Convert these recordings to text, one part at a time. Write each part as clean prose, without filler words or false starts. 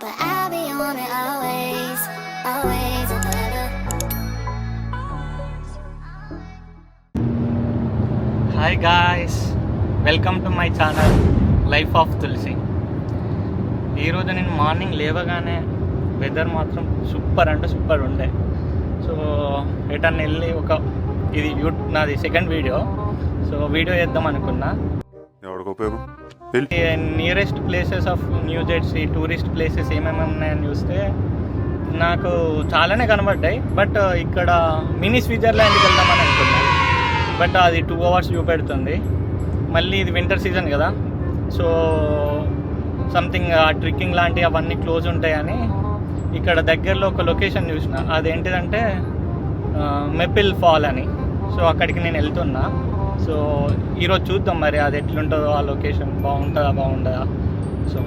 But I'll be on it always, always and forever. Hi guys, welcome to my channel life of Tulasi. ఈరోజు నేను morning లేవగానే weather మాత్రం super అంటే super ఉండే. So ఎటన్నా వెళ్ళి ఇది నాది సెకండ్ వీడియో. సో వీడియో చేద్దాం అనుకున్నా. Nearest places of new Jersey, tourist places ఏమేమి ఉన్నాయని చూస్తే నాకు చాలానే కనబడ్డాయి. బట్ ఇక్కడ మినీ స్విట్జర్లాండ్కి వెళ్దామని అనుకున్నా. బట్ అది 2 hours చూపెడుతుంది. మళ్ళీ ఇది వింటర్ సీజన్ కదా, సో సంథింగ్ ట్రెక్కింగ్ లాంటివి అవన్నీ క్లోజ్ ఉంటాయని ఇక్కడ దగ్గరలో ఒక లొకేషన్ చూసిన. అదేంటిదంటే మెపిల్ ఫాల్ అని. సో అక్కడికి నేను వెళ్తున్నా. సో ఈరోజు చూద్దాం మరి అది ఎట్లుంటుందో, ఆ లొకేషన్ బాగుంటుందా. సో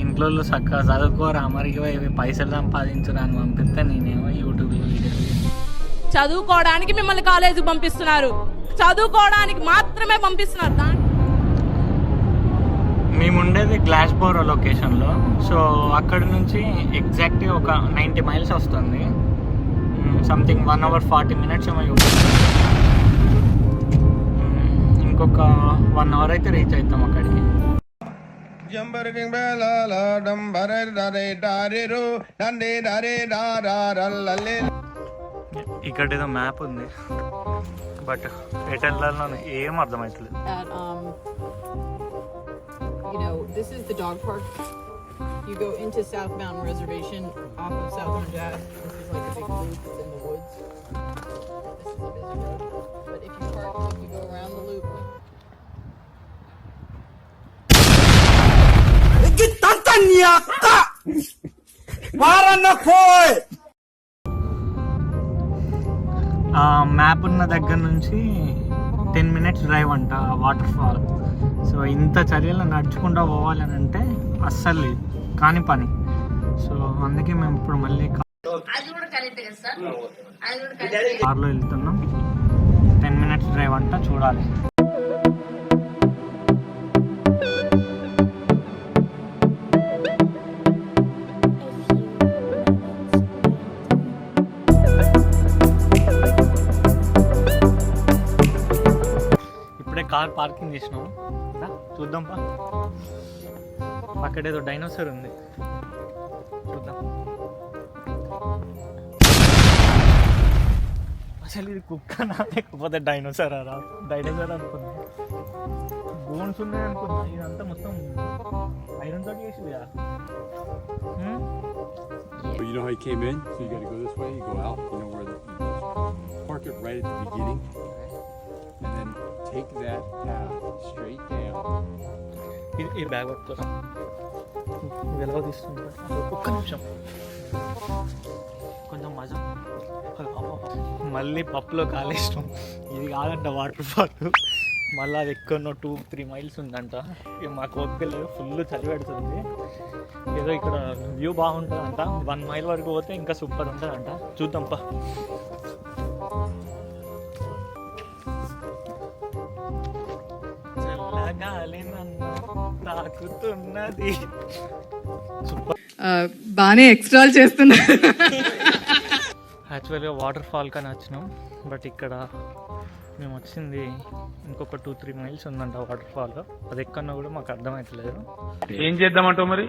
ఇంట్లో చక్కగా చదువుకోరా, అమెరికా పైసలు సంపాదించరా అని పంపిస్తే నేనేమో యూట్యూబ్లో వీడియోలు. చదువుకోవడానికి మిమ్మల్ని కాలేజీకి పంపిస్తున్నారు, చదువుకోవడానికి మాత్రమే పంపిస్తున్నారు. మేము ఉండేది గ్లాస్బోరో లొకేషన్లో. సో అక్కడ నుంచి ఎగ్జాక్ట్గా ఒక 90 miles వస్తుంది. సంథింగ్ 1 hour 40 minutes ఏమో. ఇంకొక 1 hour అయితే రీచ్ అవుతాం అక్కడికి. ఇక్కడ ఏదో మ్యాప్ ఉంది, బట్ ఎటు వెళ్ళాలో ఏం అర్థమవుతుంది. This is the dog park. You go into South Mountain Reservation off of Southern Jazz. This is like a big loop. It's in the woods. This is a busy road. But if you park, you go around the loop. Map ఉన్న దగ్గర నుంచి 10 minutes drive అంట water fall. So ఇంత చర్యలు నడుచుకుంటూ పోవాలని అంటే అస్సలు కాని పని. సో అందుకే మేము ఇప్పుడు మళ్ళీ కార్లో వెళ్తున్నాం. 10 minutes డ్రైవ్ అంట, చూడాలి. ఇప్పుడే కార్ పార్కింగ్ చేసినాము, చూద్దాం. అక్కడ ఏదో డైనోసార్ ఉంది, చూద్దాం. అసలు ఇది కుక్కనా లేకపోతే డైనోసార్ అనుకున్నా. బోన్స్ ఉన్నాయి అనుకున్నా. ఇదంతా మొత్తం ఐరన్ తోటి చేసింది కదా. You know how you came in? So you got to go this way, you go out, you know where you park it right at the beginning, and then take that path straight down. ఈ bag పట్టుకోరా, వెలవ తీసుకుంటా. ఒక్క నిమిషం, కొంచెం మజా. మళ్ళీ పప్పులో కాలేస్తాం. ఇది కాదంట వాటర్ ఫాల్. మళ్ళీ అది ఎక్కడో 2-3 miles ఉందంట. ఇక మాకు ఓపికలేదు, ఫుల్ చలి పెడుతుంది. ఏదో ఇక్కడ వ్యూ బాగుంటుందంట. 1 mile వరకు పోతే ఇంకా సూపర్ ఉంటుందంట. చూద్దాంపా. చల్లగాలి నన్ను తాకుతున్నది. బానే ఎక్స్ట్రాల్ చేస్తున్నారు. యాక్చువల్గా వాటర్ ఫాల్ కానీ వచ్చినాం, బట్ ఇక్కడ మేము వచ్చింది ఇంకొక 2-3 miles ఉందంట వాటర్ ఫాల్. అది ఎక్కడన్నా కూడా మాకు అర్థమవుతలేదు. ఏం చేద్దామంటావు మరి?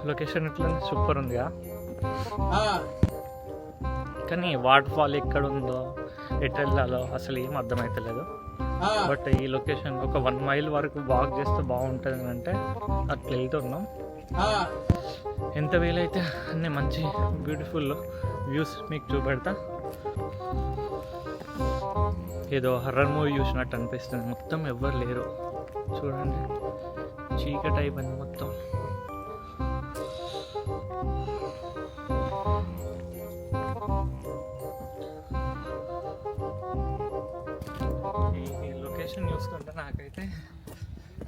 లొకేషన్ ఇట్లా సూపర్ ఉందిగా, కానీ వాటర్ ఫాల్ ఎక్కడ ఉందో, ఎటు వెళ్ళాలో అసలు ఏం అర్థమవుతలేదు. బట్ ఈ లొకేషన్ ఒక 1 mile వరకు వాక్ చేస్తే బాగుంటుంది అంటే అట్లా వెళ్తున్నాం. ఎంత వీలైతే అన్నీ మంచి బ్యూటిఫుల్ వ్యూస్ మీకు చూపెడతా. ఏదో హర్రర్ మూవీ చూసినట్టు అనిపిస్తుంది. మొత్తం ఎవ్వరు లేరు, చూడండి. చీకటి అయిపోయింది మొత్తం. ఈ లొకేషన్ చూసుకుంటే నాకైతే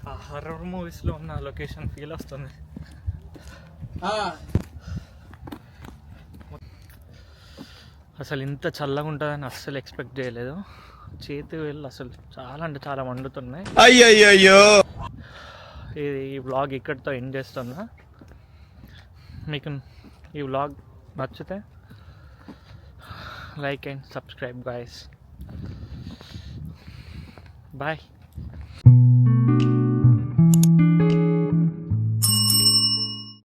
ఆ హర్రర్ మూవీస్లో ఉన్న లొకేషన్ ఫీల్ వస్తుంది. అసలు ఇంత చల్లగా ఉంటుందని అస్సలు ఎక్స్పెక్ట్ చేయలేదు. చేతి వేళ్ళు అసలు చాలా అంటే చాలా మండుతున్నాయి. అయ్యయ్యో, ఈ వ్లాగ్ ఇక్కడితో ఎండ్ చేస్తున్నా. మీకు ఈ వ్లాగ్ నచ్చితే like and subscribe guys. Bye.